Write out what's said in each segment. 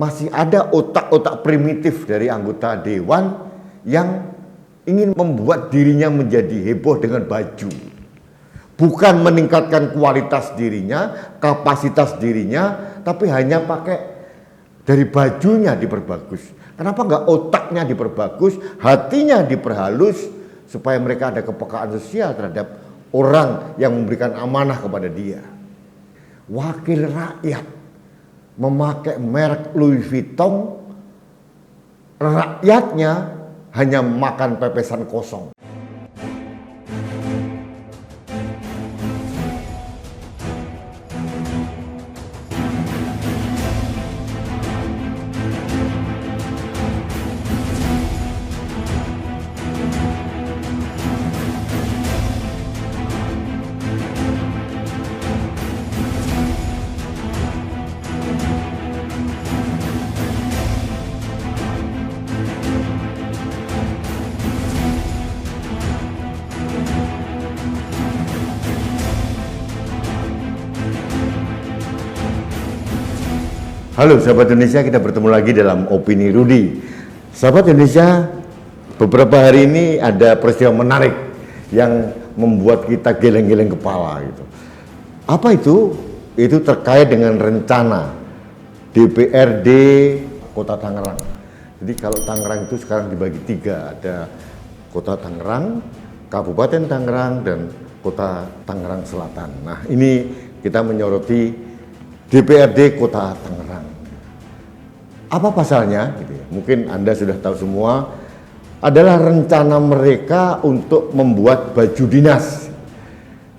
masih ada otak-otak primitif dari anggota dewan yang ingin membuat dirinya menjadi heboh dengan baju. Bukan meningkatkan kualitas dirinya, kapasitas dirinya, tapi hanya pakai dari bajunya diperbagus. Kenapa nggak otaknya diperbagus, hatinya diperhalus, supaya mereka ada kepekaan sosial terhadap orang yang memberikan amanah kepada dia. Wakil rakyat memakai merek Louis Vuitton, rakyatnya hanya makan pepesan kosong. Halo sahabat Indonesia, kita bertemu lagi dalam Opini Rudy. Sahabat Indonesia, beberapa hari ini ada peristiwa menarik yang membuat kita geleng-geleng kepala gitu. Apa itu? Itu terkait dengan rencana DPRD Kota Tangerang. Jadi kalau Tangerang itu sekarang dibagi tiga, ada Kota Tangerang, Kabupaten Tangerang, dan Kota Tangerang Selatan. Nah, ini kita menyoroti DPRD Kota Tangerang. Apa pasalnya? Gitu ya. Mungkin Anda sudah tahu semua, adalah rencana mereka untuk membuat baju dinas.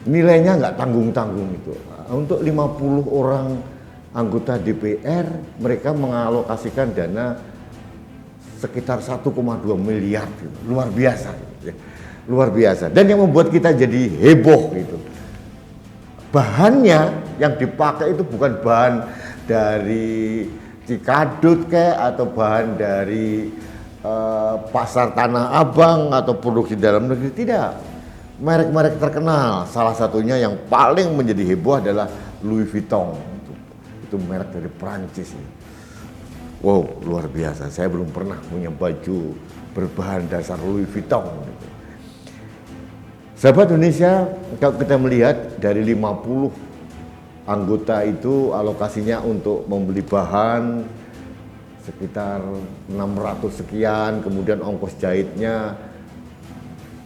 Nilainya nggak tanggung-tanggung itu. Untuk 50 orang anggota DPR, mereka mengalokasikan dana sekitar 1,2 miliar. Gitu. Luar biasa. Gitu ya. Luar biasa. Dan yang membuat kita jadi heboh gitu. Bahannya yang dipakai itu bukan bahan dari Cikadut atau bahan dari pasar Tanah Abang atau produksi dalam negeri, tidak. Merek-merek terkenal, salah satunya yang paling menjadi heboh adalah Louis Vuitton. Itu merek dari Prancis. Wow, luar biasa. Saya belum pernah punya baju berbahan dasar Louis Vuitton. Sahabat Indonesia, kalau kita melihat dari 50 anggota itu alokasinya untuk membeli bahan sekitar 600 sekian, kemudian ongkos jahitnya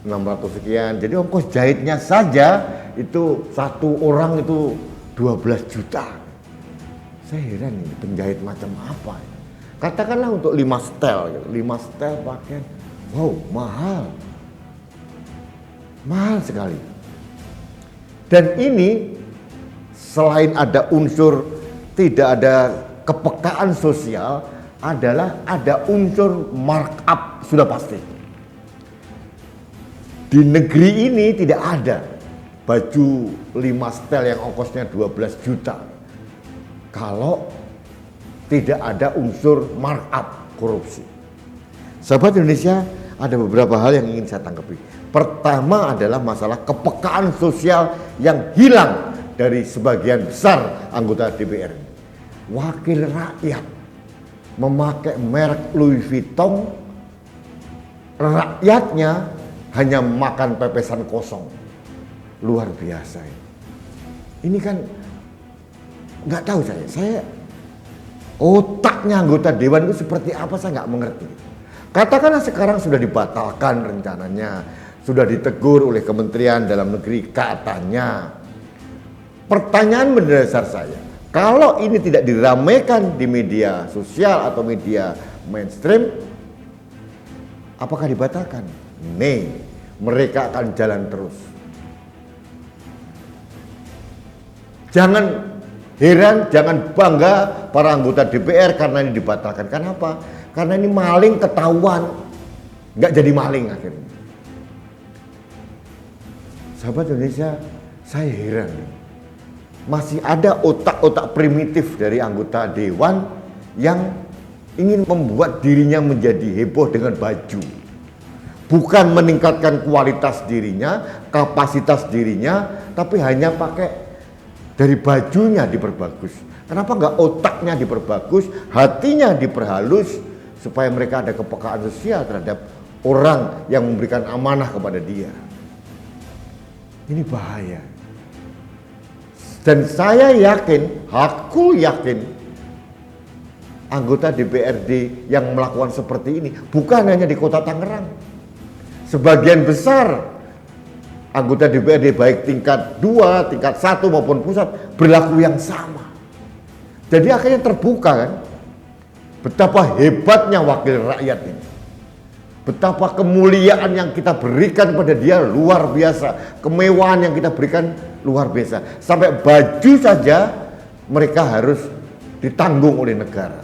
600 sekian. Jadi ongkos jahitnya saja itu satu orang itu 12 juta. Saya heran ini penjahit macam apa. Katakanlah untuk 5 setel, 5 setel pakaian. Wow, mahal. Mahal sekali. Dan ini selain ada unsur tidak ada kepekaan sosial, adalah ada unsur markup sudah pasti. Di negeri ini tidak ada baju 5 setel yang ongkosnya 12 juta kalau tidak ada unsur markup korupsi. Sahabat Indonesia, ada beberapa hal yang ingin saya tanggapi. Pertama adalah masalah kepekaan sosial yang hilang dari sebagian besar anggota DPR. Wakil rakyat memakai merek Louis Vuitton, rakyatnya hanya makan pepesan kosong. Luar biasa. Ini kan nggak tahu saya otaknya anggota dewan itu seperti apa, saya nggak mengerti. Katakanlah sekarang sudah dibatalkan rencananya, sudah ditegur oleh Kementerian Dalam Negeri katanya. Pertanyaan mendasar saya, kalau ini tidak diramaikan di media sosial atau media mainstream, apakah dibatalkan? Mereka akan jalan terus. Jangan heran, jangan bangga para anggota DPR karena ini dibatalkan. Kenapa? Karena ini maling ketahuan, nggak jadi maling akhirnya. Sahabat Indonesia, saya heran. Masih ada otak-otak primitif dari anggota dewan yang ingin membuat dirinya menjadi heboh dengan baju. Bukan meningkatkan kualitas dirinya, kapasitas dirinya, tapi hanya pakai dari bajunya diperbagus. Kenapa nggak otaknya diperbagus, hatinya diperhalus, supaya mereka ada kepekaan sosial terhadap orang yang memberikan amanah kepada dia. Ini bahaya. Dan saya yakin, aku yakin, anggota DPRD yang melakukan seperti ini bukan hanya di kota Tangerang. Sebagian besar anggota DPRD baik tingkat 2, tingkat 1 maupun pusat berlaku yang sama. Jadi akhirnya terbuka kan, betapa hebatnya wakil rakyat ini. Betapa kemuliaan yang kita berikan pada dia luar biasa. Kemewahan yang kita berikan luar biasa. Sampai baju saja mereka harus ditanggung oleh negara.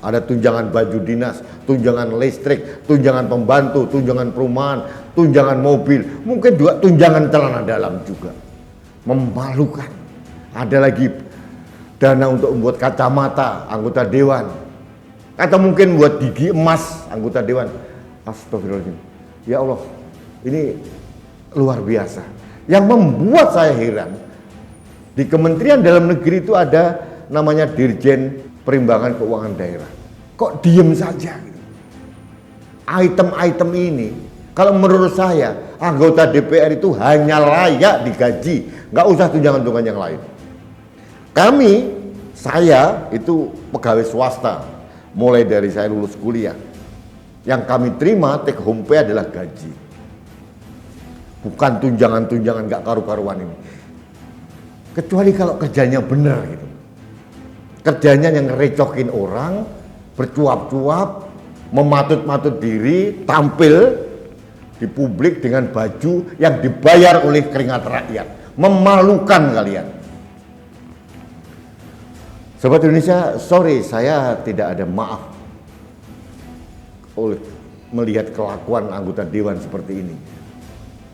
Ada tunjangan baju dinas, tunjangan listrik, tunjangan pembantu, tunjangan perumahan, tunjangan mobil. Mungkin juga tunjangan celana dalam juga. Memalukan. Ada lagi dana untuk membuat kacamata anggota dewan. Atau mungkin buat gigi emas anggota dewan. Astagfirullahaladzim. Ya Allah, ini luar biasa. Yang membuat saya heran, di Kementerian Dalam Negeri itu ada namanya Dirjen Perimbangan Keuangan Daerah. Kok diem saja? Item-item ini, kalau menurut saya, anggota DPR itu hanya layak digaji, nggak usah tunjangan-tunjangan yang lain. Saya itu pegawai swasta. Mulai dari saya lulus kuliah, yang kami terima take home pay adalah gaji, bukan tunjangan-tunjangan gak karu-karuan ini. Kecuali kalau kerjanya benar gitu, kerjanya yang ngerecokin orang, bercuap-cuap, mematut-matut diri, tampil di publik dengan baju yang dibayar oleh keringat rakyat, memalukan kalian. Sobat Indonesia, sorry saya tidak ada maaf oleh melihat kelakuan anggota dewan seperti ini.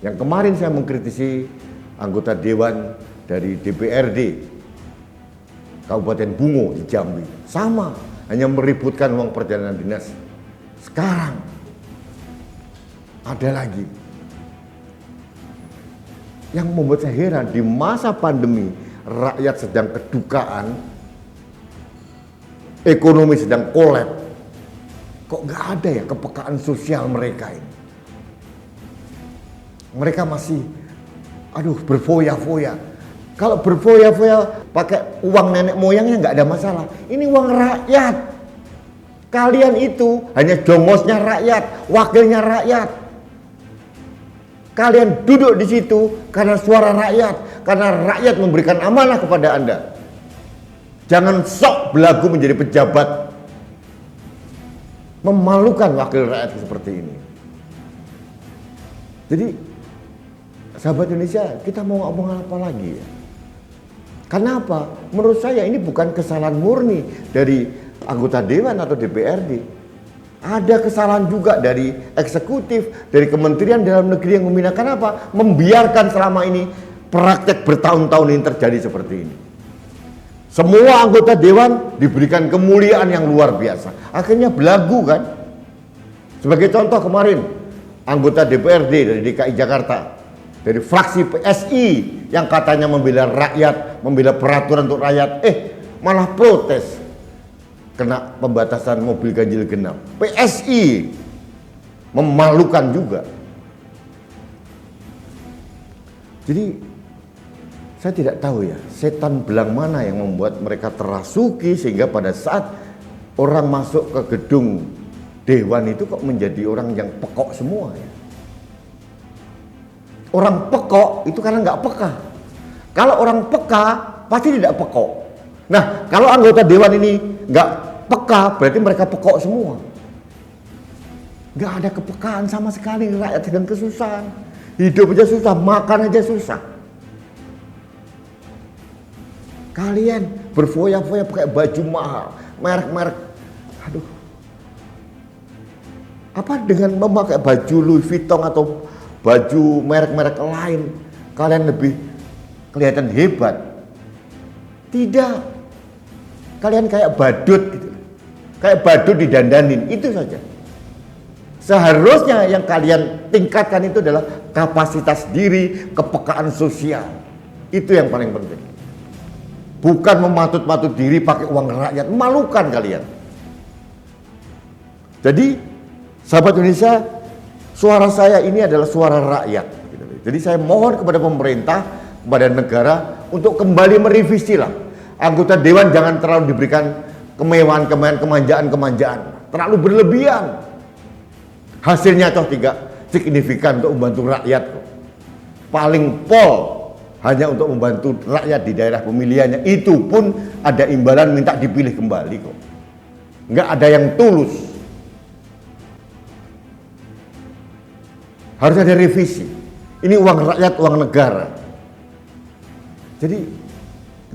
Yang kemarin saya mengkritisi anggota dewan dari DPRD Kabupaten Bungo di Jambi, sama, hanya meributkan uang perjalanan dinas. Sekarang ada lagi yang membuat saya heran, di masa pandemi rakyat sedang kedukaan, ekonomi sedang kolap, kok nggak ada ya kepekaan sosial mereka ini. Mereka masih, berfoya-foya. Kalau berfoya-foya pakai uang nenek moyangnya nggak ada masalah. Ini uang rakyat. Kalian itu hanya jongosnya rakyat, wakilnya rakyat. Kalian duduk di situ karena suara rakyat, karena rakyat memberikan amanah kepada Anda. Jangan sok belagu menjadi pejabat. Memalukan wakil rakyat seperti ini. Jadi, sahabat Indonesia, kita mau ngomong apa lagi ya? Kenapa? Menurut saya ini bukan kesalahan murni dari anggota dewan atau DPRD. Ada kesalahan juga dari eksekutif, dari Kementerian Dalam Negeri yang memindahkan apa? Membiarkan selama ini praktek bertahun-tahun ini terjadi seperti ini. Semua anggota dewan diberikan kemuliaan yang luar biasa. Akhirnya belagu kan. Sebagai contoh kemarin, anggota DPRD dari DKI Jakarta, dari fraksi PSI yang katanya membela rakyat, membela peraturan untuk rakyat, malah protes kena pembatasan mobil ganjil genap. PSI memalukan juga. Jadi saya tidak tahu ya, setan belang mana yang membuat mereka terasuki sehingga pada saat orang masuk ke gedung dewan itu kok menjadi orang yang pekok semua ya. Orang pekok itu karena nggak peka. Kalau orang peka pasti tidak pekok. Nah, kalau anggota dewan ini nggak peka, berarti mereka pekok semua. Nggak ada kepekaan sama sekali, rakyat sedang kesusahan. Hidup aja susah, makan aja susah. Kalian berfoya-foya pakai baju mahal, merek-merek. Apa dengan memakai baju Louis Vuitton atau baju merek-merek lain, kalian lebih kelihatan hebat? Tidak. Kalian kayak badut gitu. Kayak badut didandanin, itu saja. Seharusnya yang kalian tingkatkan itu adalah kapasitas diri, kepekaan sosial. Itu yang paling penting. bukan mematut-matut diri pakai uang rakyat. Memalukan kalian. Jadi, sahabat Indonesia, suara saya ini adalah suara rakyat. Jadi saya mohon kepada pemerintah, kepada negara untuk kembali merevisi lah. Anggota dewan jangan terlalu diberikan kemewahan-kemewahan, kemanjaan-kemanjaan, terlalu berlebihan. Hasilnya toh tidak signifikan untuk membantu rakyat. Paling pol hanya untuk membantu rakyat di daerah pemilihannya. Itu pun ada imbalan minta dipilih kembali kok. Nggak ada yang tulus. Harus ada revisi. Ini uang rakyat, uang negara. Jadi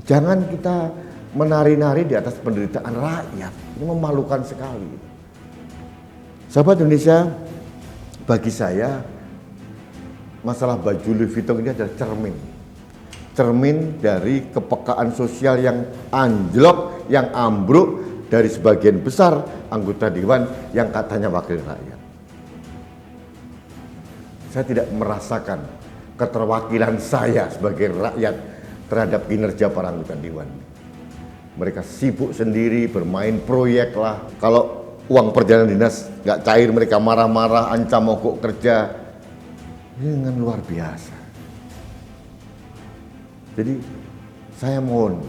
jangan kita menari-nari di atas penderitaan rakyat. Ini memalukan sekali. Sahabat Indonesia, bagi saya masalah baju Louis Vuitton ini adalah cermin dari kepekaan sosial yang anjlok, yang ambruk dari sebagian besar anggota dewan yang katanya wakil rakyat. Saya tidak merasakan keterwakilan saya sebagai rakyat terhadap kinerja para anggota dewan. Mereka sibuk sendiri, bermain proyek lah. Kalau uang perjalanan dinas nggak cair, mereka marah-marah, ancam mogok kerja. Ini dengan luar biasa. Jadi saya mohon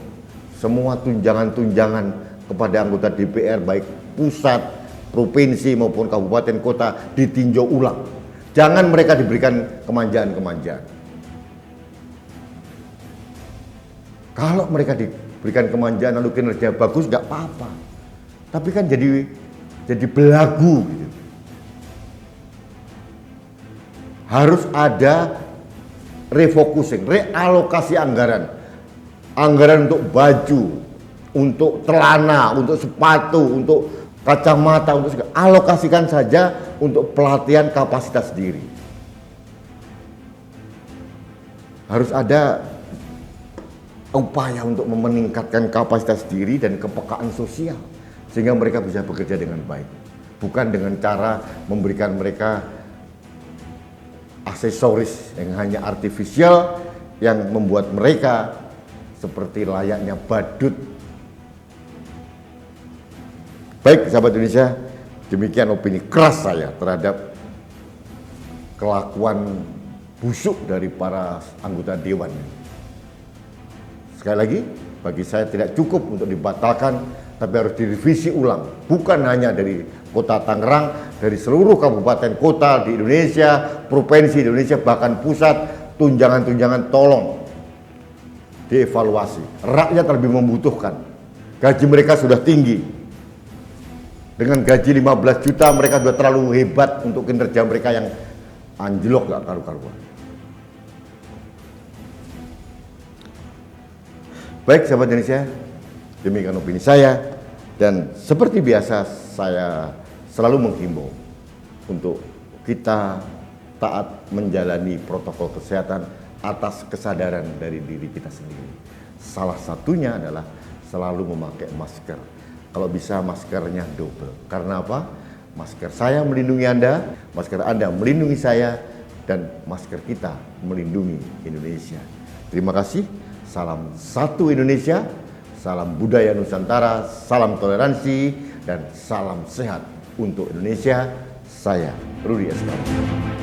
semua tunjangan-tunjangan kepada anggota DPR baik pusat, provinsi maupun kabupaten kota ditinjau ulang. Jangan mereka diberikan kemanjaan-kemanjaan. Kalau mereka diberikan kemanjaan lalu kinerja bagus nggak apa-apa. Tapi kan jadi belagu gitu. Harus ada refocusing, realokasi anggaran. Anggaran untuk baju, untuk celana, untuk sepatu, untuk kacamata, untuk segala. Alokasikan saja untuk pelatihan kapasitas diri. Harus ada upaya untuk meningkatkan kapasitas diri dan kepekaan sosial sehingga mereka bisa bekerja dengan baik. Bukan dengan cara memberikan mereka aksesoris yang hanya artifisial yang membuat mereka seperti layaknya badut. Baik sahabat Indonesia, demikian opini keras saya terhadap kelakuan busuk dari para anggota dewan. Sekali lagi, bagi saya tidak cukup untuk dibatalkan, tapi harus direvisi ulang. Bukan hanya dari kota Tangerang, dari seluruh kabupaten kota di Indonesia, provinsi di Indonesia, bahkan pusat, tunjangan-tunjangan tolong dievaluasi. Rakyat lebih membutuhkan. Gaji mereka sudah tinggi. Dengan gaji 15 juta mereka sudah terlalu hebat untuk kinerja mereka yang anjlok gak karu-karuan. Baik sahabat Indonesia, demikian opini saya, dan seperti biasa saya selalu menghimbau untuk kita taat menjalani protokol kesehatan atas kesadaran dari diri kita sendiri. Salah satunya adalah selalu memakai masker. Kalau bisa maskernya double. Karena apa? Masker saya melindungi Anda, masker Anda melindungi saya, dan masker kita melindungi Indonesia. Terima kasih. Salam satu Indonesia, salam budaya Nusantara, salam toleransi, dan salam sehat untuk Indonesia. Saya Rudi Eskandar.